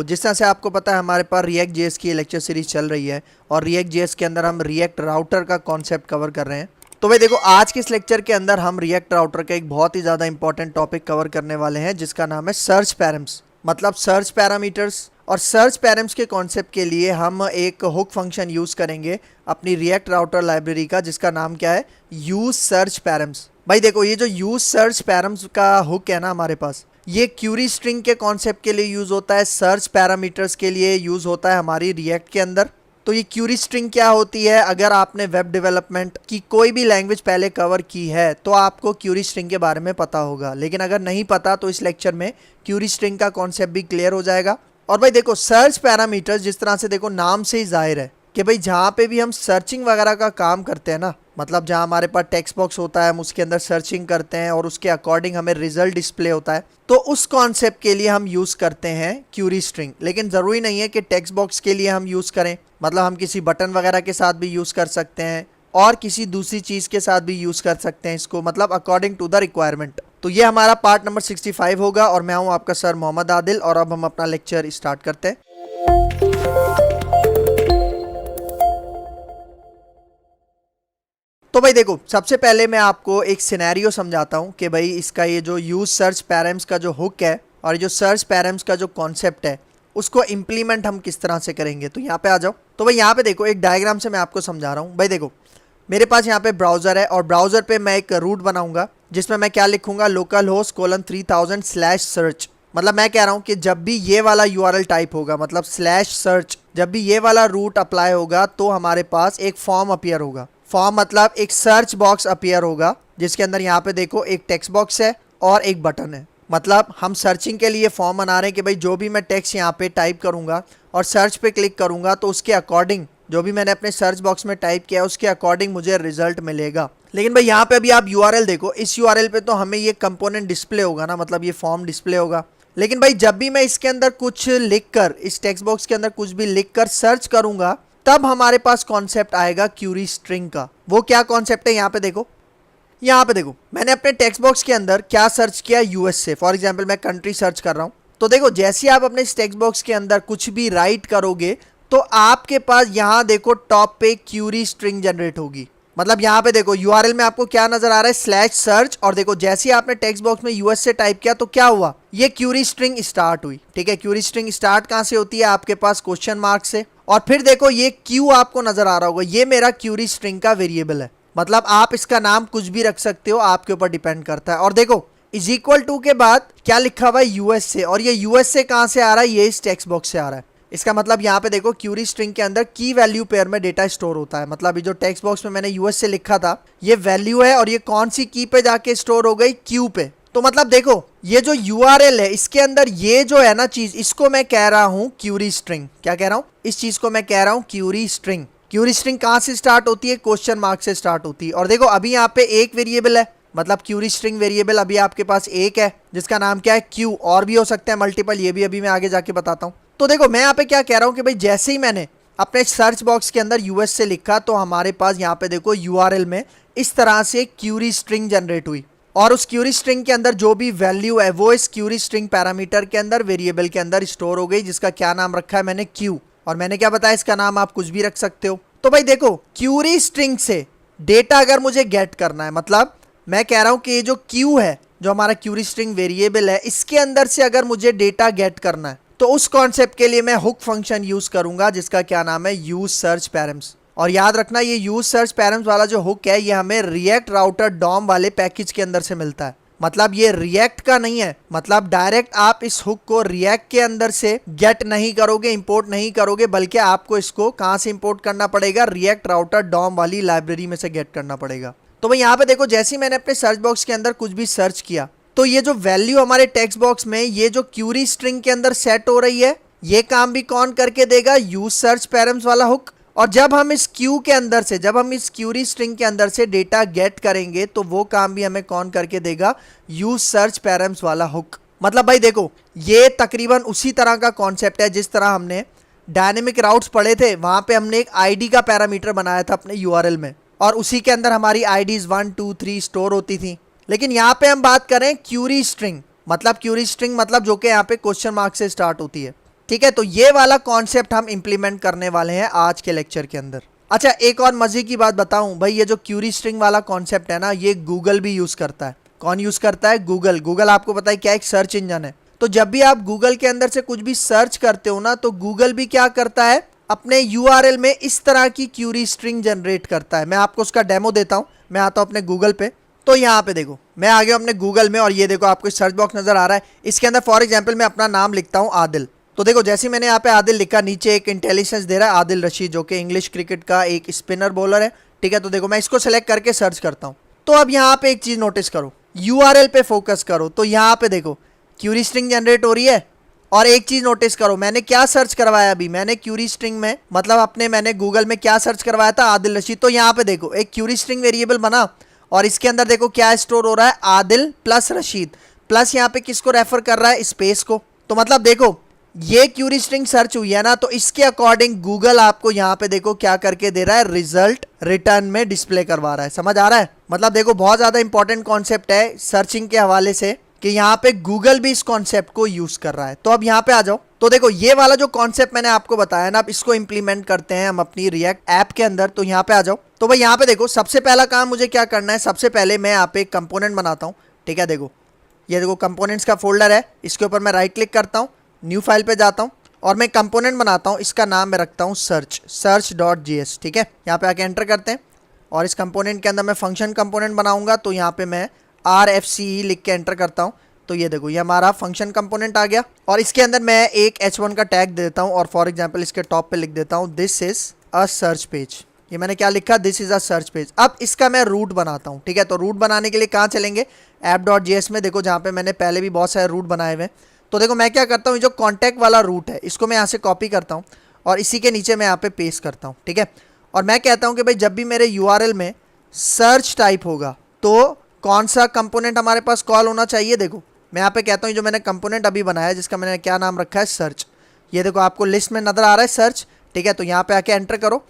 जिस तरह से आपको पता है हमारे पास रिएक्ट जेएस की लेक्चर सीरीज चल रही है और रिएक्ट जेएस के अंदर हम रिएक्ट राउटर का कॉन्सेप्ट कवर कर रहे हैं। तो भाई देखो, आज के इस लेक्चर के अंदर हम रिएक्ट राउटर का एक बहुत ही ज़्यादा इंपॉर्टेंट टॉपिक कवर करने वाले हैं जिसका नाम है सर्च पैरम्स, मतलब सर्च पैरामीटर्स। और सर्च पैरम्स के कॉन्सेप्ट के लिए हम एक हुक फंक्शन यूज़ करेंगे अपनी रिएक्ट राउटर लाइब्रेरी का, जिसका नाम क्या है, यूज सर्च पैरम्स। भाई देखो, ये जो यूज सर्च पैरम्स का हुक है ना हमारे पास, ये क्यूरी स्ट्रिंग के कॉन्सेप्ट के लिए यूज़ होता है, सर्च पैरामीटर्स के लिए यूज़ होता है हमारी रिएक्ट के अंदर। तो ये क्यूरी स्ट्रिंग क्या होती है, अगर आपने वेब डेवलपमेंट की कोई भी लैंग्वेज पहले कवर की है तो आपको क्यूरी स्ट्रिंग के बारे में पता होगा, लेकिन अगर नहीं पता तो इस लेक्चर में क्यूरी स्ट्रिंग का कॉन्सेप्ट भी क्लियर हो जाएगा। और भाई देखो, सर्च पैरामीटर्स जिस तरह से देखो नाम से ही जाहिर है कि भाई जहाँ पे भी हम सर्चिंग वगैरह का काम करते हैं ना, मतलब जहाँ हमारे पास टेक्स्ट बॉक्स होता है हम उसके अंदर सर्चिंग करते हैं और उसके अकॉर्डिंग हमें रिजल्ट डिस्प्ले होता है, तो उस कॉन्सेप्ट के लिए हम यूज़ करते हैं क्यूरी स्ट्रिंग। लेकिन ज़रूरी नहीं है कि टेक्स्ट बॉक्स के लिए हम यूज़ करें, मतलब हम किसी बटन वगैरह के साथ भी यूज़ कर सकते हैं और किसी दूसरी चीज़ के साथ भी यूज़ कर सकते हैं इसको, मतलब अकॉर्डिंग टू द रिक्वायरमेंट। तो ये हमारा पार्ट नंबर 65 होगा और मैं हूँ आपका सर मोहम्मद आदिल, और अब हम अपना लेक्चर स्टार्ट करते हैं। तो भाई देखो, सबसे पहले मैं आपको एक सिनेरियो समझाता हूँ कि भाई इसका ये जो यूज सर्च पैरम्स का जो हुक है और जो सर्च पैरम्स का जो कॉन्सेप्ट है उसको इम्प्लीमेंट हम किस तरह से करेंगे। तो यहाँ पे आ जाओ। तो भाई यहाँ पे देखो, एक डायग्राम से मैं आपको समझा रहा हूँ। भाई देखो, मेरे पास यहाँ पे ब्राउज़र है और ब्राउज़र पे मैं एक रूट बनाऊंगा जिसमें मैं क्या लिखूंगा, localhost:3000/search। मतलब मैं कह रहा हूँ कि जब भी ये वाला URL टाइप होगा, मतलब /search, जब भी ये वाला रूट अप्लाई होगा तो हमारे पास एक फॉर्म अपीयर होगा। फॉर्म मतलब एक सर्च बॉक्स अपीयर होगा जिसके अंदर यहाँ पे देखो एक टेक्स्ट बॉक्स है और एक बटन है। मतलब हम सर्चिंग के लिए फॉर्म बना रहे हैं कि भाई जो भी मैं टेक्स्ट यहाँ पे टाइप करूँगा और सर्च पे क्लिक करूँगा तो उसके अकॉर्डिंग जो भी मैंने अपने सर्च बॉक्स में टाइप किया उसके अकॉर्डिंग मुझे रिजल्ट मिलेगा। लेकिन भाई यहाँ पे अभी आप URL देखो, इस URL पे तो हमें ये कंपोनेंट डिस्प्ले होगा ना, मतलब ये फॉर्म डिस्प्ले होगा। लेकिन भाई जब भी मैं इसके अंदर कुछ लिखकर, इस टेक्स्ट बॉक्स के अंदर कुछ भी लिखकर सर्च करूँगा तब हमारे पास कॉन्सेप्ट आएगा क्यूरी स्ट्रिंग का। वो क्या कॉन्सेप्ट है, यहाँ पे देखो, यहाँ पे देखो, मैंने अपने टेक्स्ट बॉक्स के अंदर क्या सर्च किया, US से। फॉर एग्जांपल मैं कंट्री सर्च कर रहा हूँ। तो देखो, जैसे आप अपने इस टेक्स्ट बॉक्स के अंदर कुछ भी राइट करोगे तो आपके पास यहाँ देखो टॉप पे क्यूरी स्ट्रिंग जनरेट होगी। मतलब यहाँ पे देखो URL में आपको क्या नजर आ रहा है, /search, और देखो जैसे ही आपने टेक्स्ट बॉक्स में US से टाइप किया तो क्या हुआ, ये क्यूरी स्ट्रिंग स्टार्ट हुई। ठीक है, क्यूरी स्ट्रिंग स्टार्ट कहाँ से होती है, आपके पास क्वेश्चन मार्क से। और फिर देखो ये क्यू आपको नजर आ रहा होगा, ये मेरा क्यूरी स्ट्रिंग का वेरिएबल है। मतलब आप इसका नाम कुछ भी रख सकते हो, आपके ऊपर डिपेंड करता है। और देखो =2 के बाद क्या लिखा हुआ है, US से, और ये US से कहाँ से आ रहा है, ये इस टेक्स्ट बॉक्स से आ रहा है। इसका मतलब यहाँ पे देखो क्यूरी स्ट्रिंग के अंदर की वैल्यू पेयर में डेटा स्टोर होता है। मतलब ये जो टेक्स्ट बॉक्स में मैंने US से लिखा था ये वैल्यू है और ये कौन सी की पे जाके स्टोर हो गई, क्यू पे। तो मतलब देखो ये जो URL है इसके अंदर ये जो है ना चीज, इसको मैं कह रहा हूँ क्यूरी स्ट्रिंग। क्या कह रहा हूँ, इस चीज को मैं कह रहा हूँ क्यूरी स्ट्रिंग। क्यूरी स्ट्रिंग कहाँ से स्टार्ट होती है, क्वेश्चन मार्क से स्टार्ट होती है। और देखो अभी यहाँ पे एक वेरिएबल है, मतलब क्यूरी स्ट्रिंग वेरिएबल अभी आपके पास एक है जिसका नाम क्या है, क्यू। और भी हो सकते हैं मल्टीपल, ये भी अभी मैं आगे जाके बताता हूँ। तो देखो मैं यहाँ पे क्या कह रहा हूँ कि भाई जैसे ही मैंने अपने सर्च बॉक्स के अंदर US से लिखा तो हमारे पास यहाँ पे देखो URL में इस तरह से क्यूरी स्ट्रिंग जनरेट हुई, और उस क्यूरी स्ट्रिंग के अंदर जो भी वैल्यू है वो इस क्यूरी स्ट्रिंग पैरामीटर के अंदर, वेरिएबल के अंदर स्टोर हो गई, जिसका क्या नाम रखा है मैंने, क्यू। और मैंने क्या बताया, इसका नाम आप कुछ भी रख सकते हो। तो भाई देखो क्यूरी स्ट्रिंग से डेटा अगर मुझे गेट करना है, मतलब मैं कह रहा हूँ कि ये जो क्यू है, जो हमारा क्यूरी स्ट्रिंग वेरिएबल है, इसके अंदर से अगर मुझे डेटा गेट करना है तो उस कॉन्सेप्ट के लिए मैं हुक फंक्शन यूज करूंगा जिसका क्या नाम है, यूज सर्च पैरम्स। और याद रखना ये यूज सर्च पैरम्स वाला जो हुक है ये हमें रिएक्ट राउटर डॉम वाले पैकेज के अंदर से मिलता है। मतलब ये रिएक्ट का नहीं है, मतलब डायरेक्ट आप इस हुक को रिएक्ट के अंदर से गेट नहीं करोगे, इंपोर्ट नहीं करोगे, बल्कि आपको इसको कहाँ से इंपोर्ट करना पड़ेगा, रिएक्ट राउटर डॉम वाली लाइब्रेरी में से गेट करना पड़ेगा। तो भाई यहाँ पे देखो जैसे ही मैंने अपने सर्च बॉक्स के अंदर कुछ भी सर्च किया तो ये जो वैल्यू हमारे टेक्स्ट बॉक्स में ये जो क्यूरी स्ट्रिंग के अंदर सेट हो रही है, ये काम भी कौन करके देगा, यूज सर्च पैरम्स वाला हुक। और जब हम इस क्यू के अंदर से, जब हम इस क्यूरी स्ट्रिंग के अंदर से डेटा गेट करेंगे तो वो काम भी हमें कौन करके देगा, यूज सर्च पैरम्स वाला हुक। मतलब भाई देखो ये तकरीबन उसी तरह का कॉन्सेप्ट है जिस तरह हमने डायनेमिक राउट्स पढ़े थे, वहां पे हमने एक आईडी का पैरामीटर बनाया था अपने URL में और उसी के अंदर हमारी IDs 1 2 3 स्टोर होती थी। लेकिन यहाँ पे हम बात करें क्यूरी स्ट्रिंग, मतलब क्यूरी स्ट्रिंग मतलब जो कि यहाँ पे क्वेश्चन मार्क से स्टार्ट होती है। ठीक है, तो ये वाला कॉन्सेप्ट हम इंप्लीमेंट करने वाले हैं आज के लेक्चर के अंदर। अच्छा, एक और मजे की बात बताऊं भाई, ये जो क्यूरी स्ट्रिंग वाला कॉन्सेप्ट है ना, ये गूगल भी यूज करता है। कौन यूज करता है? गूगल। गूगल आपको पता है क्या, एक सर्च इंजन है। तो जब भी आप गूगल के अंदर से कुछ भी सर्च करते हो ना, तो गूगल भी क्या करता है, अपने यूआरएल में इस तरह की क्यूरी स्ट्रिंग जनरेट करता है। मैं आपको उसका डेमो देता हूं। मैं आता हूं अपने गूगल पे, तो यहाँ पे देखो मैं आ गया अपने गूगल में, और ये देखो आपको सर्च बॉक्स नजर आ रहा है। इसके अंदर फॉर एग्जांपल मैं अपना नाम लिखता हूँ आदिल। तो देखो जैसे मैंने यहाँ पे आदिल लिखा, नीचे एक इंटेलिजेंस दे रहा है आदिल रशीद, जो कि इंग्लिश क्रिकेट का एक स्पिनर बॉलर है। ठीक है, तो देखो मैं इसको सेलेक्ट करके सर्च करता हूँ। तो अब यहाँ पे एक चीज नोटिस करो, यूआरएल पे फोकस करो। तो यहाँ पे देखो क्यूरी स्ट्रिंग जनरेट हो रही है। और एक चीज नोटिस करो, मैंने क्या सर्च करवाया अभी, मैंने क्यूरी स्ट्रिंग में मतलब मैंने गूगल में क्या सर्च करवाया था, आदिल रशीद। तो यहाँ पे देखो एक क्यूरी स्ट्रिंग वेरिएबल बना, और इसके अंदर देखो क्या स्टोर हो रहा है, आदिल प्लस रशीद, प्लस यहाँ पे किसको रेफर कर रहा है, स्पेस को। तो मतलब देखो ये क्यूरी स्ट्रिंग सर्च हुई है ना, तो इसके अकॉर्डिंग गूगल आपको यहाँ पे देखो क्या करके दे रहा है, रिजल्ट रिटर्न में डिस्प्ले करवा रहा है। समझ आ रहा है? मतलब देखो बहुत ज्यादा इंपॉर्टेंट कॉन्सेप्ट है सर्चिंग के हवाले से, कि यहाँ पे गूगल भी इस कॉन्सेप्ट को यूज कर रहा है। तो अब यहाँ पे आ जाओ। तो देखो ये वाला जो कॉन्सेप्ट मैंने आपको बताया ना, अब इसको इंप्लीमेंट करते हैं हम अपनी रिएक्ट ऐप के अंदर। तो यहाँ पे आ जाओ। तो भाई यहाँ पे देखो सबसे पहला काम मुझे क्या करना है, सबसे पहले मैं यहाँ पे एक कंपोनेंट बनाता हूँ। ठीक है, देखो ये देखो कंपोनेंट्स का फोल्डर है, इसके ऊपर मैं राइट क्लिक करता हूँ, न्यू फाइल पे जाता हूँ, और मैं कंपोनेंट बनाता हूँ। इसका नाम मैं रखता हूँ search.js। ठीक है, यहाँ पे आके एंटर करते हैं, और इस कंपोनेंट के अंदर मैं फंक्शन कंपोनेंट बनाऊंगा। तो यहाँ पे मैं RFCE लिख के एंटर करता हूँ। तो ये देखो ये हमारा फंक्शन कंपोनेंट आ गया, और इसके अंदर मैं एक h1 का टैग दे देता हूँ, और फॉर एग्जांपल इसके टॉप पे लिख देता हूँ this is a search page. ये मैंने क्या लिखा, this is a search page. अब इसका मैं रूट बनाता हूँ। ठीक है, तो रूट बनाने के लिए कहाँ चलेंगे, app.js में। देखो जहाँ पे मैंने पहले भी बहुत सारे रूट बनाए हुए हैं। तो देखो मैं क्या करता हूँ, जो कॉन्टैक्ट वाला रूट है इसको मैं यहाँ से कॉपी करता हूँ, और इसी के नीचे मैं यहाँ पे पेस्ट करता हूँ। ठीक है, और मैं कहता हूँ कि भाई जब भी मेरे यूआरएल में सर्च टाइप होगा, तो कौन सा कंपोनेंट हमारे पास कॉल होना चाहिए। देखो मैं यहाँ पे कहता हूँ जो मैंने कंपोनेंट अभी बनाया है, जिसका मैंने क्या नाम रखा है, सर्च। ये देखो आपको लिस्ट में नजर आ रहा है सर्च। ठीक है, तो यहाँ पे आके एंटर करो।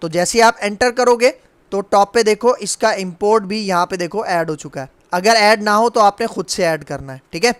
तो जैसे ही आप एंटर करोगे तो टॉप पे देखो इसका इंपोर्ट भी यहाँ पे देखो ऐड हो चुका है। अगर ऐड ना हो तो आपने खुद से ऐड करना है। ठीक है,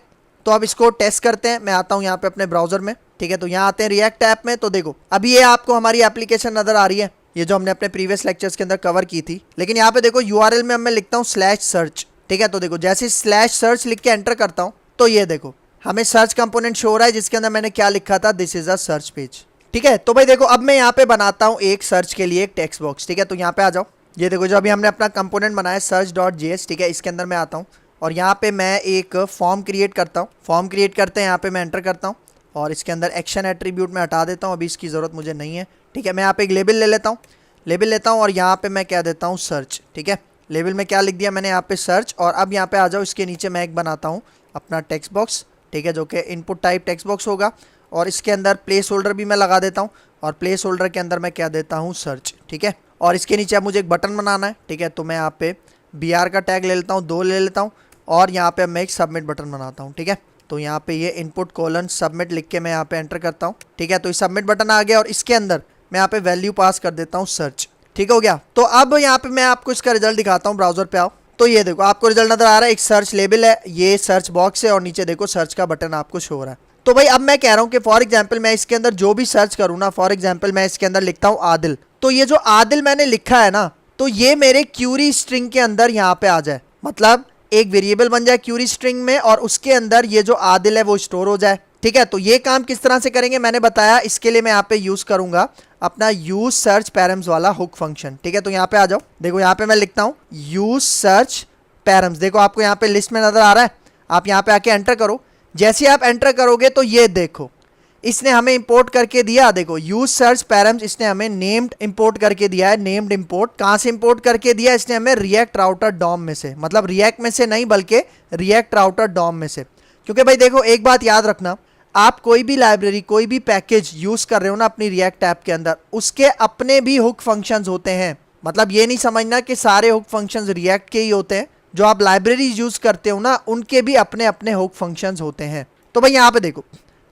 तो अब इसको टेस्ट करते हैं। मैं आता हूँ यहाँ पे अपने ब्राउजर में। ठीक है, तो यहाँ आते हैं रिएक्ट ऐप में। तो देखो अभी ये आपको हमारी एप्लीकेशन नजर आ रही है, ये जो हमने अपने प्रीवियस लेक्चर्स के अंदर कवर की थी। लेकिन यहाँ पे देखो यूआरएल में मैं लिखता हूँ /search। ठीक है, तो देखो जैसे /search लिख के एंटर करता हूँ, तो ये देखो हमें सर्च कंपोनेंट शो हो रहा है, जिसके अंदर मैंने क्या लिखा था, this is a search page. ठीक है, तो भाई देखो अब मैं यहाँ पे बनाता हूँ एक सर्च के लिए एक टेक्स्ट बॉक्स। ठीक है, तो यहाँ पे आ जाओ। ये देखो जो अभी हमने अपना कंपोनेंट बनाया search.js। ठीक है, इसके अंदर मैं आता हूँ, और यहाँ पे मैं एक फॉर्म क्रिएट करता हूँ। फॉर्म क्रिएट करते हैं, यहाँ पे मैं एंटर करता हूँ, और इसके अंदर एक्शन एट्रीब्यूट में हटा देता हूँ, अभी इसकी ज़रूरत मुझे नहीं है। ठीक है, मैं यहाँ पे एक लेबल ले लेता हूँ, लेबल लेता हूँ, और यहाँ पे मैं क्या देता हूँ, सर्च। ठीक है, लेबल में क्या लिख दिया मैंने यहाँ पे, सर्च। और अब यहाँ पे आ जाओ, इसके नीचे मैं एक बनाता हूँ अपना टेक्स्ट बॉक्स। ठीक है, जो कि इनपुट टाइप टेक्स्ट बॉक्स होगा, और इसके अंदर प्लेस होल्डर भी मैं लगा देता हूँ, और प्लेस होल्डर के अंदर मैं क्या देता हूँ, सर्च। ठीक है, और इसके नीचे अब मुझे एक बटन बनाना है। ठीक है, तो मैं यहाँ पे BR का टैग ले लेता हूँ, 2 ले लेता हूँ, और यहाँ पे मैं एक सबमिट बटन बनाता हूँ। ठीक है, तो यहाँ पे ये इनपुट कोलन सबमिट लिख के मैं यहाँ पे एंटर करता हूँ। ठीक है, तो ये सबमिट बटन आ गया, और इसके अंदर मैं यहाँ पे वैल्यू पास कर देता हूँ सर्च। ठीक हो गया। तो अब यहाँ पे मैं आपको इसका रिजल्ट दिखाता हूँ, ब्राउजर पे आओ। तो ये देखो आपको रिजल्ट नजर आ रहा है, एक सर्च लेबल है, ये सर्च बॉक्स है, और नीचे देखो सर्च का बटन आपको शो हो रहा है। तो भाई अब मैं कह रहा हूँ कि फॉर एग्जाम्पल मैं इसके अंदर जो भी सर्च करूँ ना, फॉर एग्जाम्पल मैं इसके अंदर लिखता हूँ आदिल। तो ये जो आदिल मैंने लिखा है ना, तो ये मेरे क्यूरी स्ट्रिंग के अंदर यहाँ पे आ जाए, मतलब एक वेरिएबल बन जाए क्यूरी स्ट्रिंग में, और उसके अंदर ये जो आदिल है वो स्टोर हो जाए। ठीक है, तो ये काम किस तरह से करेंगे मैंने बताया। इसके लिए मैं यहाँ पे यूज करूंगा अपना यूज सर्च पैरम्स वाला हुक फंक्शन। ठीक है, तो यहाँ पे आ जाओ। देखो यहाँ पे मैं लिखता हूँ यूज सर्च पैरम्स। देखो आपको यहाँ पे लिस्ट में नजर आ रहा है, आप यहाँ पे आके एंटर करो। जैसे आप एंटर करोगे तो ये देखो इसने हमें इंपोर्ट करके दिया। देखो यूज सर्च पैरम्स इसने हमें नेम्ड इंपोर्ट करके दिया है। नेम्ड इंपोर्ट कहाँ से इंपोर्ट करके दिया, इसने हमें रिएक्ट राउटर डॉम में से, मतलब रिएक्ट में से नहीं बल्कि रिएक्ट राउटर डॉम में से। क्योंकि भाई देखो एक बात याद रखना, आप कोई भी लाइब्रेरी कोई भी पैकेज यूज कर रहे हो ना अपनी रिएक्ट ऐप के अंदर, उसके अपने भी हुक फंक्शंस होते हैं। मतलब ये नहीं समझना कि सारे हुक फंक्शंस रिएक्ट के ही होते हैं, जो आप लाइब्रेरी यूज करते हो ना उनके भी अपने अपने हुक फंक्शंस होते हैं। तो भाई यहाँ पे देखो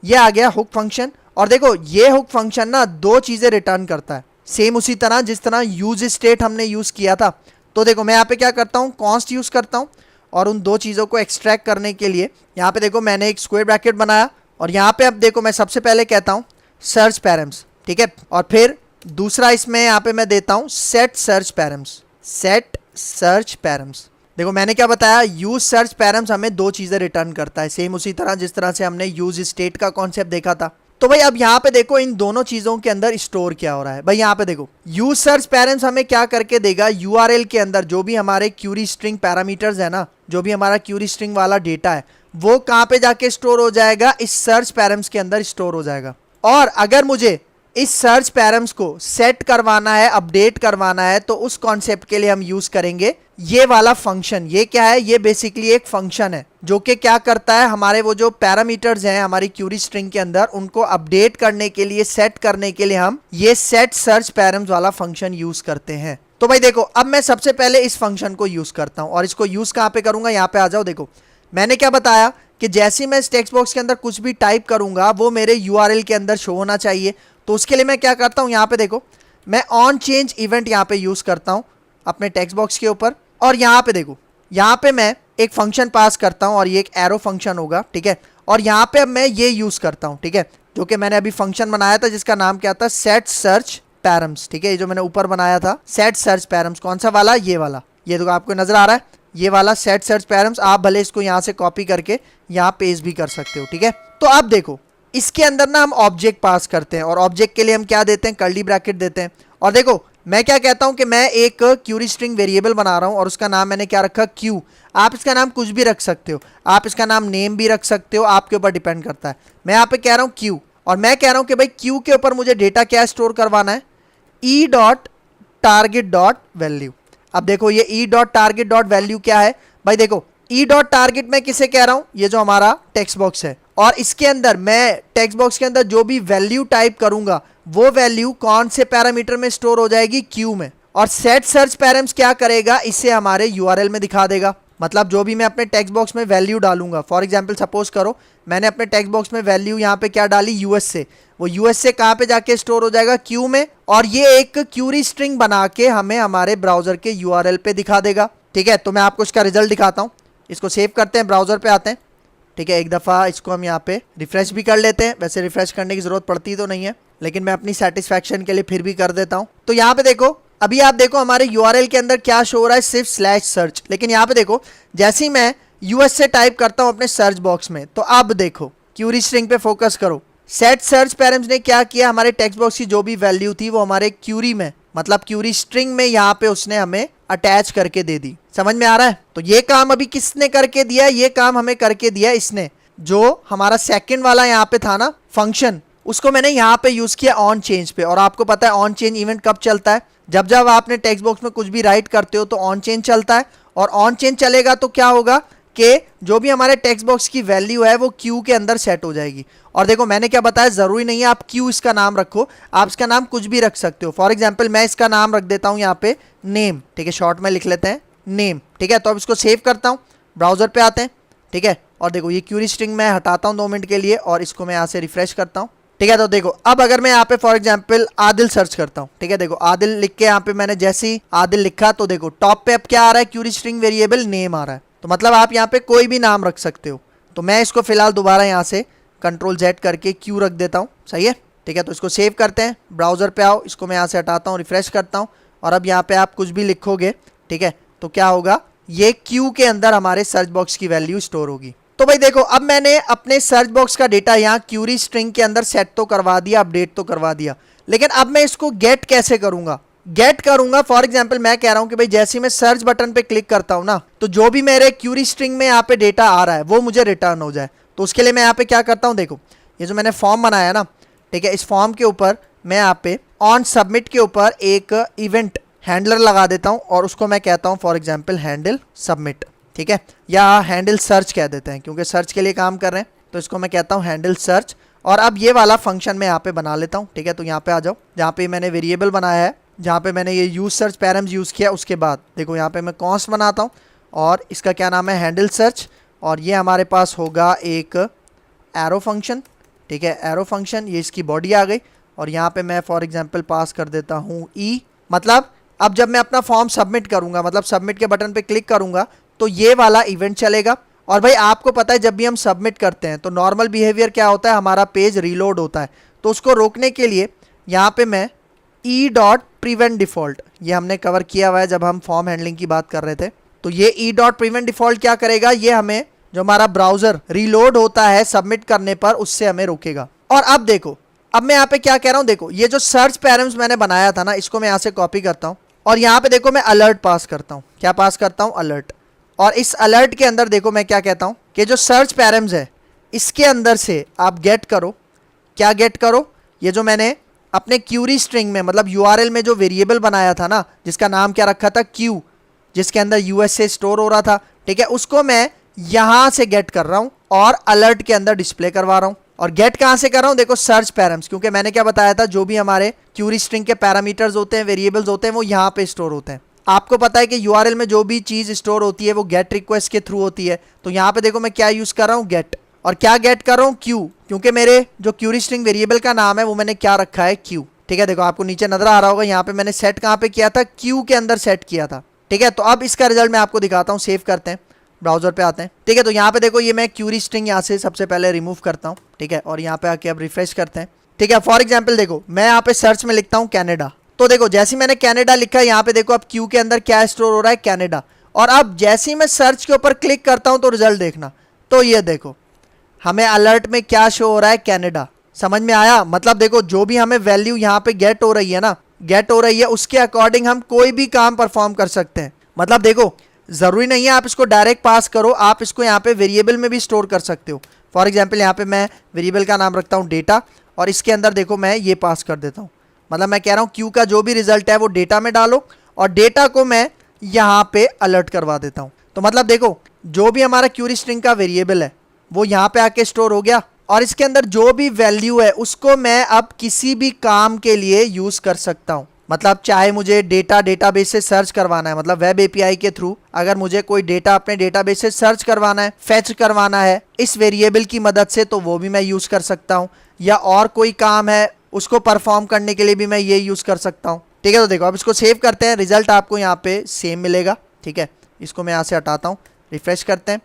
ये आ गया हुक फंक्शन, और देखो ये हुक फंक्शन ना 2 चीजें रिटर्न करता है, सेम उसी तरह जिस तरह यूज स्टेट हमने यूज किया था। तो देखो मैं यहाँ पे क्या करता हूँ, कॉन्स्ट यूज करता हूँ, और उन 2 चीज़ों को एक्सट्रैक्ट करने के लिए यहाँ पे देखो मैंने एक स्क्वायर ब्रैकेट बनाया, और यहाँ पे अब देखो मैं सबसे पहले कहता हूँ सर्च पैरम्स, ठीक है, और फिर दूसरा इसमें यहाँ पे मैं देता हूँ set search params, set search params. देखो मैंने क्या बताया, यूज सर्च पैरम्स हमें दो चीजें रिटर्न करता है, सेम उसी तरह जिस तरह से हमने यूज स्टेट का कॉन्सेप्ट देखा था। तो भाई अब यहाँ पे देखो इन दोनों चीजों के अंदर स्टोर क्या हो रहा है। भाई यहाँ पे देखो यूज सर्च पैरम्स हमें क्या करके देगा, यूआरएल के अंदर जो भी हमारे क्यूरी स्ट्रिंग पैरामीटर्स है ना, जो भी हमारा क्यूरी स्ट्रिंग वाला डेटा है वो कहाँ पे जाके स्टोर हो जाएगा, इस सर्च पैरम्स के अंदर स्टोर हो जाएगा। और अगर मुझे इस सर्च पैरम्स को सेट करवाना है, अपडेट करवाना है, तो उस कॉन्सेप्ट के लिए हम यूज करेंगे ये वाला फंक्शन। ये क्या है, ये बेसिकली एक फंक्शन है जो कि क्या करता है, हमारे वो जो पैरामीटर्स हैं हमारी क्यूरी स्ट्रिंग के अंदर उनको अपडेट करने के लिए, सेट करने के लिए हम ये सेट सर्च पैरम्स वाला फंक्शन यूज करते हैं। तो भाई देखो अब मैं सबसे पहले इस फंक्शन को यूज करता हूं, और इसको यूज कहां पे करूंगा, यहां पे आ जाओ। देखो मैंने क्या बताया कि जैसे मैं इस टेक्स्ट बॉक्स के अंदर कुछ भी टाइप करूंगा वो मेरे यूआरएल के अंदर शो होना चाहिए। तो उसके लिए मैं क्या करता हूं, यहाँ पे देखो मैं ऑन चेंज इवेंट यहाँ पे यूज करता हूं अपने टेक्स्ट बॉक्स के ऊपर, और यहाँ पे देखो यहाँ पे मैं एक फंक्शन पास करता हूं और ये एक एरो फंक्शन होगा, ठीक है। और यहाँ पे अब मैं ये यूज करता हूं, ठीक है, जो कि मैंने अभी फंक्शन बनाया था जिसका नाम क्या था, सेट सर्च पैरम्स, ठीक है। ये जो मैंने ऊपर बनाया था सेट सर्च पैरम्स, कौन सा वाला, ये वाला, ये देखो आपको नजर आ रहा है ये वाला सेट सर्च पैरम्स। आप भले इसको यहाँ से कॉपी करके यहाँ पेस्ट भी कर सकते हो, ठीक है। तो अब देखो इसके अंदर ना हम ऑब्जेक्ट पास करते हैं, और ऑब्जेक्ट के लिए हम क्या देते हैं, कर्ली ब्रैकेट देते हैं। और देखो मैं क्या कहता हूं कि मैं एक क्यूरी स्ट्रिंग वेरिएबल बना रहा हूं और उसका नाम मैंने क्या रखा, क्यू। आप इसका नाम कुछ भी रख सकते हो, आप इसका नाम नेम भी रख सकते हो, आपके ऊपर डिपेंड करता है। मैं यहाँ पे कह रहा हूँ क्यू, और मैं कह रहा हूँ कि भाई क्यू के ऊपर मुझे डेटा क्या स्टोर करवाना है, E dot target dot value. अब देखो ये E dot target dot value क्या है, भाई देखो ई डॉट टारगेट मैं किसे कह रहा हूं, ये जो हमारा टेक्स्ट बॉक्स है, और इसके अंदर मैं टेक्स्ट बॉक्स के अंदर जो भी वैल्यू टाइप करूंगा वो वैल्यू कौन से पैरामीटर में स्टोर हो जाएगी, क्यू में। और सेट सर्च पैरम्स क्या करेगा, इसे हमारे यूआरएल में दिखा देगा। मतलब जो भी मैं अपने टेक्स्ट बॉक्स में वैल्यू डालूंगा, फॉर एग्जांपल सपोज करो मैंने अपने टेक्स्ट बॉक्स में वैल्यू यहाँ पे क्या डाली, यूएस से, वो यूएस से कहाँ पे जाके स्टोर हो जाएगा, क्यू में। और ये एक क्यूरी स्ट्रिंग बना के हमें हमारे ब्राउजर के यूआरएल पे दिखा देगा, ठीक है। तो मैं आपको इसका रिजल्ट दिखाता हूँ, इसको सेव करते हैं, ब्राउजर पे आते हैं, ठीक है। एक दफ़ा इसको हम यहाँ पे रिफ्रेश भी कर लेते हैं, वैसे रिफ्रेश करने की जरूरत पड़ती तो नहीं है, लेकिन मैं अपनी सेटिस्फैक्शन के लिए फिर भी कर देता हूँ। तो यहाँ पे देखो अभी आप देखो हमारे यूआरएल के अंदर क्या शो हो रहा है, सिर्फ स्लैश सर्च। लेकिन यहाँ पे देखो जैसे ही मैं यूएस से टाइप करता हूँ अपने सर्च बॉक्स में, तो अब देखो क्यूरी स्ट्रिंग पे फोकस करो, सेट सर्च पैरम्स ने क्या किया, हमारे टेक्स्ट बॉक्स की जो भी वैल्यू थी वो हमारे क्यूरी में, मतलब क्यूरी स्ट्रिंग में यहाँ पे उसने हमें अटैच करके दे दी। समझ में आ रहा है। तो ये काम अभी किसने करके दिया, ये काम हमें करके दिया इसने, जो हमारा सेकंड वाला यहाँ पे था ना फंक्शन, उसको मैंने यहाँ पे यूज किया ऑन चेंज पे। और आपको पता है ऑन चेंज इवेंट कब चलता है, जब जब आपने टेक्स्ट बॉक्स में कुछ भी राइट करते हो तो ऑन चेंज चलता है। और ऑन चेंज चलेगा तो क्या होगा कि जो भी हमारे टेक्स्ट बॉक्स की वैल्यू है वो क्यू के अंदर सेट हो जाएगी। और देखो मैंने क्या बताया, जरूरी नहीं है आप क्यू इसका नाम रखो, आप इसका नाम कुछ भी रख सकते हो। फॉर एग्जाम्पल मैं इसका नाम रख देता हूँ यहाँ पे नेम, ठीक है, शॉर्ट में लिख लेते हैं नेम, ठीक है। तो अब इसको सेव करता हूँ, ब्राउजर पे आते हैं, ठीक है। और देखो ये क्यूरी स्ट्रिंग मैं हटाता हूँ 2 मिनट के लिए, और इसको मैं यहाँ से रिफ्रेश करता हूँ, ठीक है। तो देखो अब अगर मैं यहाँ पे फॉर एग्जांपल आदिल सर्च करता हूँ, ठीक है, देखो आदिल लिख के यहाँ पे मैंने जैसे ही आदिल लिखा तो देखो टॉप पे अब क्या आ रहा है, क्यूरी स्ट्रिंग वेरिएबल नेम आ रहा है। तो मतलब आप यहाँ पे कोई भी नाम रख सकते हो। तो मैं इसको फिलहाल दोबारा यहाँ से कंट्रोल जेड करके क्यू रख देता हूँ, सही है, ठीक है। तो इसको सेव करते हैं, ब्राउजर पे आओ, इसको मैं यहाँ से हटाता हूँ, रिफ्रेश करता हूँ, और अब यहाँ पे आप कुछ भी लिखोगे, ठीक है, तो क्या होगा, ये क्यू के अंदर हमारे सर्च बॉक्स की वैल्यू स्टोर होगी। तो भाई देखो अब मैंने अपने सर्च बॉक्स का डेटा यहाँ क्यूरी स्ट्रिंग के अंदर सेट तो करवा दिया, अपडेट तो करवा दिया, लेकिन अब मैं इसको गेट कैसे करूंगा, गेट करूंगा। फॉर एग्जांपल मैं कह रहा हूं कि भाई जैसे ही मैं सर्च बटन पे क्लिक करता हूं ना, तो जो भी मेरे क्यूरी स्ट्रिंग में यहाँ पे डेटा आ रहा है वो मुझे रिटर्न हो जाए। तो उसके लिए मैं यहाँ पे क्या करता हूँ, देखो ये जो मैंने फॉर्म बनाया ना, ठीक है, इस फॉर्म के ऊपर मैं यहाँ पे ऑन सबमिट के ऊपर एक इवेंट हैंडलर लगा देता हूँ, और उसको मैं कहता हूँ फॉर एग्जाम्पल हैंडल सबमिट, ठीक है, या हैंडल सर्च कह देते हैं क्योंकि सर्च के लिए काम कर रहे हैं, तो इसको मैं कहता हूँ हैंडल सर्च। और अब ये वाला फंक्शन मैं यहाँ पे बना लेता हूँ, ठीक है। तो यहाँ पे आ जाओ, जहाँ पे मैंने वेरिएबल बनाया है, जहाँ पे मैंने ये यूज सर्च पैरम्स यूज़ किया, उसके बाद देखो यहाँ पे मैं कॉन्स्ट बनाता हूँ, और इसका क्या नाम है, हैंडल सर्च। और ये हमारे पास होगा एक एरो फंक्शन, ठीक है, एरो फंक्शन, ये इसकी बॉडी आ गई। और यहाँ पे मैं फॉर एग्जांपल पास कर देता हूँ ई, मतलब अब जब मैं अपना फॉर्म सबमिट करूँगा, मतलब सबमिट के बटन पे क्लिक करूँगा, तो ये वाला इवेंट चलेगा। और भाई आपको पता है जब भी हम सबमिट करते हैं तो नॉर्मल बिहेवियर क्या होता है, हमारा पेज रीलोड होता है। तो उसको रोकने के लिए यहाँ पे मैं ई डॉट प्रिवेंट डिफॉल्ट, ये हमने कवर किया हुआ है जब हम फॉर्म हैंडलिंग की बात कर रहे थे। तो ये ई डॉट प्रिवेंट डिफॉल्ट क्या करेगा, ये हमें जो हमारा ब्राउजर रीलोड होता है सबमिट करने पर उससे हमें रोकेगा। और अब देखो, अब मैं यहाँ पे क्या कह रहा हूँ, देखो ये जो सर्च पैरम्स मैंने बनाया था ना, इसको मैं यहाँ से कॉपी करता हूँ और यहाँ पे देखो मैं अलर्ट पास करता हूँ। क्या पास करता हूँ, अलर्ट। और इस अलर्ट के अंदर देखो मैं क्या कहता हूँ कि जो सर्च पैरम्स है इसके अंदर से आप गेट करो। क्या गेट करो, ये जो मैंने अपने क्यूरी स्ट्रिंग में मतलब यूआरएल में जो वेरिएबल बनाया था ना, जिसका नाम क्या रखा था, क्यू, जिसके अंदर यूएसए स्टोर हो रहा था, ठीक है, उसको मैं यहां से गेट कर रहा हूं और अलर्ट के अंदर डिस्प्ले करवा रहा हूं। और गेट कहां से कर रहा हूं, देखो सर्च पैरम्स, क्योंकि मैंने क्या बताया था, जो भी हमारे क्यूरी स्ट्रिंग के पैरामीटर्स होते हैं, वेरिएबल्स होते हैं, वो यहां पे स्टोर होते हैं। आपको पता है कि यूआरएल में जो भी चीज स्टोर होती है वो गेट रिक्वेस्ट के थ्रू होती है। तो यहां पे देखो मैं क्या यूज कर रहा हूं, गेट। और क्या गेट कर रहा हूं, क्यू, क्योंकि मेरे जो क्यूरी स्ट्रिंग वेरिएबल का नाम है वो मैंने क्या रखा है, क्यू। ठीक है, देखो आपको नीचे नजर आ रहा होगा, यहाँ पे मैंने सेट कहाँ पे किया था, क्यू के अंदर सेट किया था। ठीक है, तो अब इसका रिजल्ट मैं आपको दिखाता हूँ। सेव करते हैं, ब्राउजर पे आते हैं। ठीक है, तो यहाँ पे देखो ये मैं क्यूरी स्ट्रिंग यहाँ से सबसे पहले रिमूव करता हूँ। ठीक है, और यहाँ पे आके अब रिफ्रेश करते हैं। ठीक है, फॉर एग्जाम्पल देखो मैं यहाँ पे सर्च में लिखता हूँ कैनेडा। तो देखो जैसे मैंने कैनेडा लिखा है, यहाँ पे देखो अब क्यू के अंदर क्या स्टोर हो रहा है, कैनेडा। और अब जैसे ही मैं सर्च के ऊपर क्लिक करता हूँ तो रिजल्ट देखना, तो ये देखो हमें अलर्ट में क्या शो हो रहा है, कैनेडा। समझ में आया, मतलब देखो जो भी हमें वैल्यू यहाँ पे गेट हो रही है ना, गेट हो रही है, उसके अकॉर्डिंग हम कोई भी काम परफॉर्म कर सकते हैं। मतलब देखो जरूरी नहीं है आप इसको डायरेक्ट पास करो, आप इसको यहाँ पे वेरिएबल में भी स्टोर कर सकते हो। फॉर एग्जाम्पल यहाँ पे मैं वेरिएबल का नाम रखता हूँ डेटा, और इसके अंदर देखो मैं ये पास कर देता हूँ। मतलब मैं कह रहा हूँ क्यू का जो भी रिजल्ट है वो डेटा में डालो, और डेटा को मैं यहाँ पे अलर्ट करवा देता हूँ। तो मतलब देखो जो भी हमारा क्यूरी स्ट्रिंग का वेरिएबल है वो यहाँ पे आके स्टोर हो गया, और इसके अंदर जो भी वैल्यू है उसको मैं अब किसी भी काम के लिए यूज कर सकता हूँ। मतलब चाहे मुझे डेटा डेटाबेस से सर्च करवाना है, मतलब वेब एपीआई के थ्रू अगर मुझे कोई डेटा अपने डेटाबेस से सर्च करवाना है, फेच करवाना है इस वेरिएबल की मदद से, तो वो भी मैं यूज कर सकता हूँ। या और कोई काम है उसको परफॉर्म करने के लिए भी मैं ये यूज कर सकता हूँ। ठीक है, तो देखो अब इसको सेव करते हैं, रिजल्ट आपको यहाँ पे सेम मिलेगा। ठीक है, इसको मैं यहाँ से हटाता हूँ, रिफ्रेश करते हैं,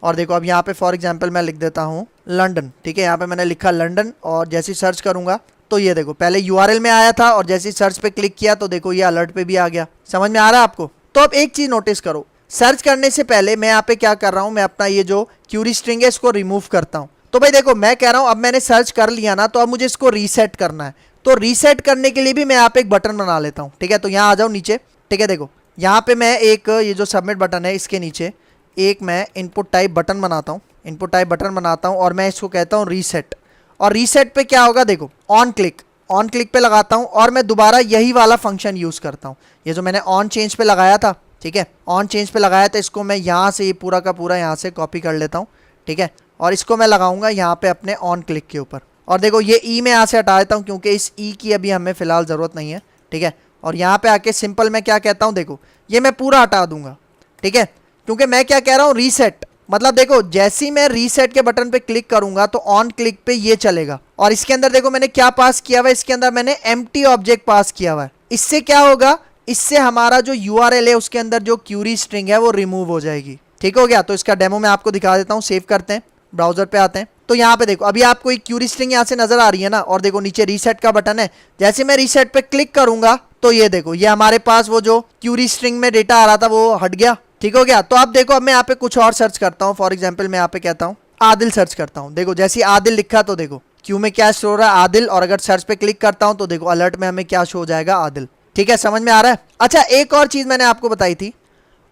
और देखो अब यहाँ पे फॉर एग्जांपल मैं लिख देता हूँ लंदन। ठीक है, यहाँ पे मैंने लिखा लंदन, और जैसे सर्च करूंगा तो ये देखो पहले यूआरएल में आया था और जैसे सर्च पे क्लिक किया तो देखो ये अलर्ट पे भी आ गया। समझ में आ रहा है आपको। तो अब एक चीज नोटिस करो, सर्च करने से पहले मैं यहाँ पे क्या कर रहा हूँ, मैं अपना ये जो क्यूरी स्ट्रिंग है इसको रिमूव करता हूँ। तो भाई देखो मैं कह रहा हूँ अब मैंने सर्च कर लिया ना, तो अब मुझे इसको रीसेट करना है। तो रीसेट करने के लिए भी मैं यहाँ पे एक बटन बना लेता हूँ। ठीक है, तो यहाँ आ जाओ नीचे। ठीक है, देखो यहाँ पे मैं एक ये जो सबमिट बटन है इसके नीचे एक मैं इनपुट टाइप बटन बनाता हूँ, इनपुट टाइप बटन बनाता हूँ, और मैं इसको कहता हूँ रीसेट। और रीसेट पे क्या होगा, देखो ऑन क्लिक पे लगाता हूँ, और मैं दोबारा यही वाला फंक्शन यूज करता हूँ, ये जो मैंने ऑन चेंज पे लगाया था। ठीक है, ऑन चेंज पे लगाया था, इसको मैं यहाँ से ये पूरा का पूरा यहाँ से कॉपी कर लेता हूँ। ठीक है, और इसको मैं लगाऊंगा यहाँ पे अपने ऑन क्लिक के ऊपर। और देखो ये ई मैं यहाँ से हटा देता हूँ क्योंकि इस ई की अभी हमें फिलहाल ज़रूरत नहीं है। ठीक है, और यहाँ पे आके सिंपल मैं क्या कहता हूँ, देखो ये मैं पूरा हटा दूंगा। ठीक है, क्योंकि मैं क्या कह रहा हूँ, रीसेट। मतलब देखो जैसे ही मैं रीसेट के बटन पे क्लिक करूंगा तो ऑन क्लिक पे ये चलेगा, और इसके अंदर देखो मैंने क्या पास किया हुआ है, इसके अंदर मैंने एम्प्टी ऑब्जेक्ट पास किया हुआ है। इससे क्या होगा, इससे हमारा जो यूआरएल है उसके अंदर जो क्यूरी स्ट्रिंग है वो रिमूव हो जाएगी। ठीक हो गया, तो इसका डेमो मैं आपको दिखा देता हूँ। सेव करते हैं, ब्राउजर पे आते हैं, तो यहाँ पे देखो अभी आपको एक क्यूरी स्ट्रिंग यहाँ से नजर आ रही है ना, और देखो नीचे रीसेट का बटन है। जैसे मैं रीसेट पे क्लिक करूंगा तो ये देखो ये हमारे पास वो जो क्यूरी स्ट्रिंग में डेटा आ रहा था वो हट गया। ठीक हो गया, तो अब देखो अब मैं यहाँ पे कुछ और सर्च करता हूँ। फॉर एग्जाम्पल मैं यहाँ पे कहता हूँ आदिल सर्च करता हूँ। देखो जैसे ही आदिल लिखा तो देखो क्यू में क्या शो हो रहा है, आदिल, और अगर सर्च पे क्लिक करता हूँ तो देखो अलर्ट में हमें क्या शो हो जाएगा, आदिल। ठीक है, समझ में आ रहा है। अच्छा एक और चीज मैंने आपको बताई थी,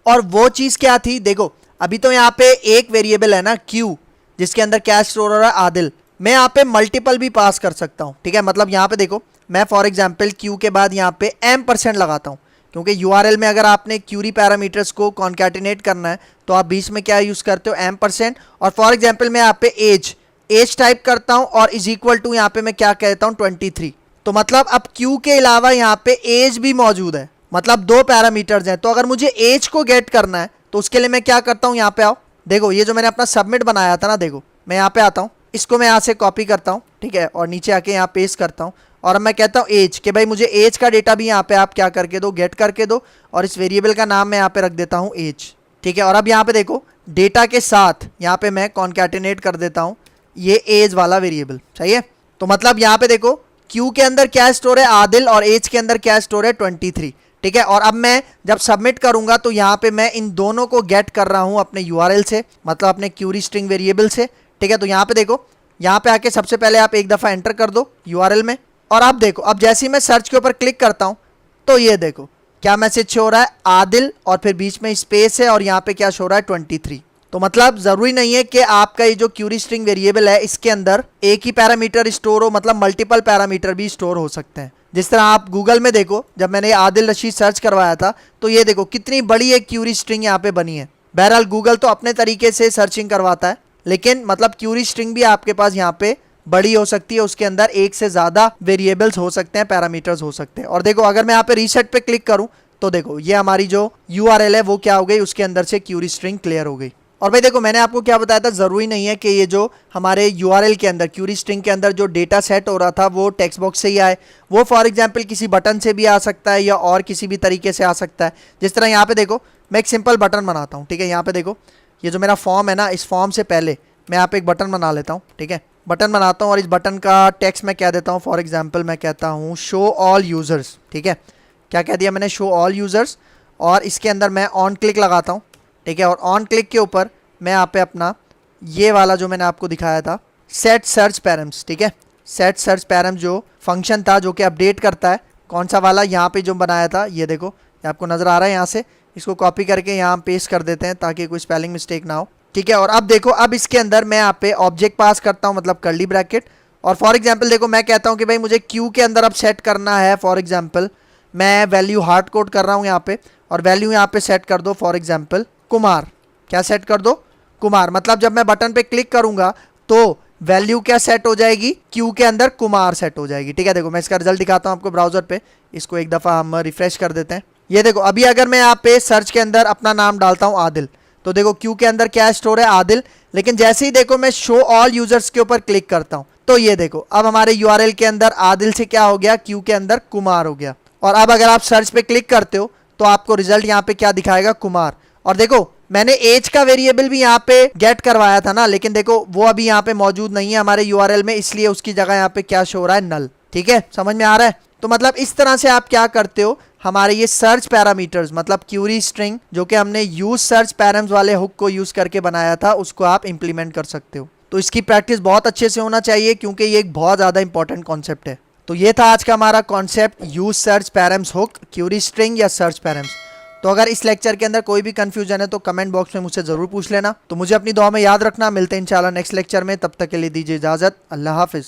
और वो चीज क्या थी, देखो अभी तो यहाँ पे एक वेरिएबल है ना क्यू, जिसके अंदर क्या स्टोर हो रहा है, आदिल। मैं यहाँ पे मल्टीपल भी पास कर सकता हूँ। ठीक है, मतलब यहाँ पे देखो मैं फॉर एग्जाम्पल क्यू के बाद यहाँ पे m% लगाता हूँ, क्योंकि यूआरएल में अगर आपने क्यूरी पैरामीटर्स को कॉन्कैटिनेट करना है तो आप बीच में क्या यूज करते हो, m%। और फॉर एग्जाम्पल मैं यहाँ पे एज टाइप करता हूँ, और इज इक्वल टू यहाँ पे मैं क्या कहता हूँ 23। तो मतलब अब क्यू के अलावा यहाँ पे एज भी मौजूद है, मतलब दो पैरामीटर्स हैं। तो अगर मुझे एज को गेट करना है तो उसके लिए मैं क्या करता हूँ, यहाँ पे आओ, देखो ये जो मैंने अपना सबमिट बनाया था ना, देखो मैं यहाँ पे आता हूँ, इसको मैं यहाँ से कॉपी करता हूँ। ठीक है, और नीचे आके यहाँ पेस्ट करता हूँ, और मैं कहता हूँ एज, कि भाई मुझे एज का डेटा भी यहाँ पे आप क्या करके दो, गेट करके दो, और इस वेरिएबल का नाम मैं यहाँ पे रख देता हूँ एज। ठीक है, और अब यहाँ पे देखो डेटा के साथ यहाँ पे मैं कॉन्कैटिनेट कर देता हूँ ये एज वाला वेरिएबल। सही है, तो मतलब यहाँ पे देखो क्यू के अंदर क्या स्टोर है आदिल और एज के अंदर क्या स्टोर है 23। ठीक है, और अब मैं जब सबमिट करूंगा तो यहाँ पे मैं इन दोनों को गेट कर रहा हूँ अपने यूआरएल से, मतलब अपने क्यूरी स्ट्रिंग वेरिएबल से। ठीक है, तो यहाँ पे देखो, यहाँ पे आके सबसे पहले आप एक दफ़ा एंटर कर दो यूआरएल में, और अब देखो, अब जैसे ही मैं सर्च के ऊपर क्लिक करता हूँ तो ये देखो क्या मैसेज शो हो रहा है, आदिल और फिर बीच में स्पेस है और यहाँ पे क्या शो रहा है 23। तो मतलब ज़रूरी नहीं है कि आपका ये जो क्यूरी स्ट्रिंग वेरिएबल है इसके अंदर एक ही पैरामीटर स्टोर हो, मतलब मल्टीपल पैरामीटर भी स्टोर हो सकते हैं। जिस तरह आप गूगल में देखो, जब मैंने आदिल रशीद सर्च करवाया था तो ये देखो कितनी बड़ी एक क्यूरी स्ट्रिंग यहाँ पे बनी है। बहरहाल गूगल तो अपने तरीके से सर्चिंग करवाता है, लेकिन मतलब क्यूरी स्ट्रिंग भी आपके पास यहाँ पे बड़ी हो सकती है, उसके अंदर एक से ज़्यादा वेरिएबल्स हो सकते हैं, पैरामीटर्स हो सकते हैं। और देखो अगर मैं यहाँ पे रीसेट पे क्लिक करूँ तो देखो ये हमारी जो यूआरएल है वो क्या हो गई, उसके अंदर से क्यूरी स्ट्रिंग क्लियर हो गई। और भाई देखो मैंने आपको क्या बताया था, ज़रूरी नहीं है कि ये जो हमारे यूआरएल के अंदर क्यूरी स्ट्रिंग के अंदर जो डेटा सेट हो रहा था वो टेक्स्ट बॉक्स से ही आए, वो फॉर एग्जांपल किसी बटन से भी आ सकता है या और किसी भी तरीके से आ सकता है। जिस तरह यहाँ पे देखो मैं एक सिंपल बटन बनाता हूँ। ठीक है, यहाँ पे देखो ये जो मेरा फॉर्म है ना, इस फॉर्म से पहले मैं यहाँ पे एक बटन बना लेता हूँ। ठीक है, बटन बनाता हूँ और इस बटन का टेक्स्ट मैं कह देता हूँ, फॉर एग्जाम्पल मैं कहता हूँ शो ऑल यूज़र्स। ठीक है, क्या कह दिया मैंने, शो ऑल यूज़र्स, और इसके अंदर मैं ऑन क्लिक लगाता हूँ। ठीक है, और ऑन क्लिक के ऊपर मैं यहाँ पे अपना ये वाला जो मैंने आपको दिखाया था सेट सर्च पैरम्स, ठीक है, सेट सर्च पैरम्स जो फंक्शन था जो कि अपडेट करता है, कौन सा वाला, यहाँ पे जो बनाया था ये देखो, ये आपको नज़र आ रहा है। यहाँ से इसको कॉपी करके यहाँ पेस्ट कर देते हैं ताकि कोई स्पेलिंग मिस्टेक ना हो। ठीक है, और अब देखो, अब इसके अंदर मैं यहाँ पे ऑब्जेक्ट पास करता हूँ, मतलब कर्ली ब्रैकेट, और फॉर एग्जाम्पल देखो मैं कहता हूँ कि भाई मुझे क्यू के अंदर अब सेट करना है, फॉर एग्जाम्पल मैं वैल्यू हार्ड कोड कर रहा हूँ यहाँ पे, और वैल्यू यहाँ पे सेट कर दो फॉर एग्जाम्पल कुमार। क्या सेट कर दो, कुमार। मतलब जब मैं बटन पे क्लिक करूंगा तो वैल्यू क्या सेट हो जाएगी, क्यू के अंदर कुमार सेट हो जाएगी। ठीक है, देखो मैं इसका रिजल्ट दिखाता हूँ आपको ब्राउजर पे, इसको एक दफ़ा हम रिफ्रेश कर देते हैं। ये देखो अभी अगर मैं यहाँ पे सर्च के अंदर अपना नाम डालता हूँ आदिल, तो देखो क्यू के अंदर क्या स्टोर है आदिल, लेकिन जैसे ही देखो मैं शो ऑल यूजर्स के ऊपर क्लिक करता हूँ तो ये देखो अब हमारे यूआरएल के अंदर आदिल से क्या हो गया, क्यू के अंदर कुमार हो गया। और अब अगर आप सर्च पे क्लिक करते हो तो आपको रिजल्ट यहाँ पे क्या दिखाएगा, कुमार। और देखो मैंने एज का वेरिएबल भी यहाँ पे गेट करवाया था ना, लेकिन देखो वो अभी यहाँ पे मौजूद नहीं है हमारे यूआरएल में, इसलिए उसकी जगह यहाँ पे क्या शो हो रहा है, नल। ठीक है, समझ में आ रहा है। तो मतलब इस तरह से आप क्या करते हो, हमारे ये सर्च पैरामीटर्स, मतलब क्यूरी स्ट्रिंग जो कि हमने यूज सर्च पैरम्स वाले हुक को यूज करके बनाया था, उसको आप इंप्लीमेंट कर सकते हो। तो इसकी प्रैक्टिस बहुत अच्छे से होना चाहिए क्योंकि ये एक बहुत ज़्यादा इंपॉर्टेंट कॉन्सेप्ट है। तो ये था आज का हमारा concept, use search params hook, query string या सर्च पैरम्स। तो अगर इस लेक्चर के अंदर कोई भी कंफ्यूजन है तो कमेंट बॉक्स में मुझसे ज़रूर पूछ लेना। तो मुझे अपनी दुआ में याद रखना, मिलते हैं इंशाल्लाह नेक्स्ट लेक्चर में, तब तक के लिए दीजिए इजाज़त, अल्लाह हाफिज़।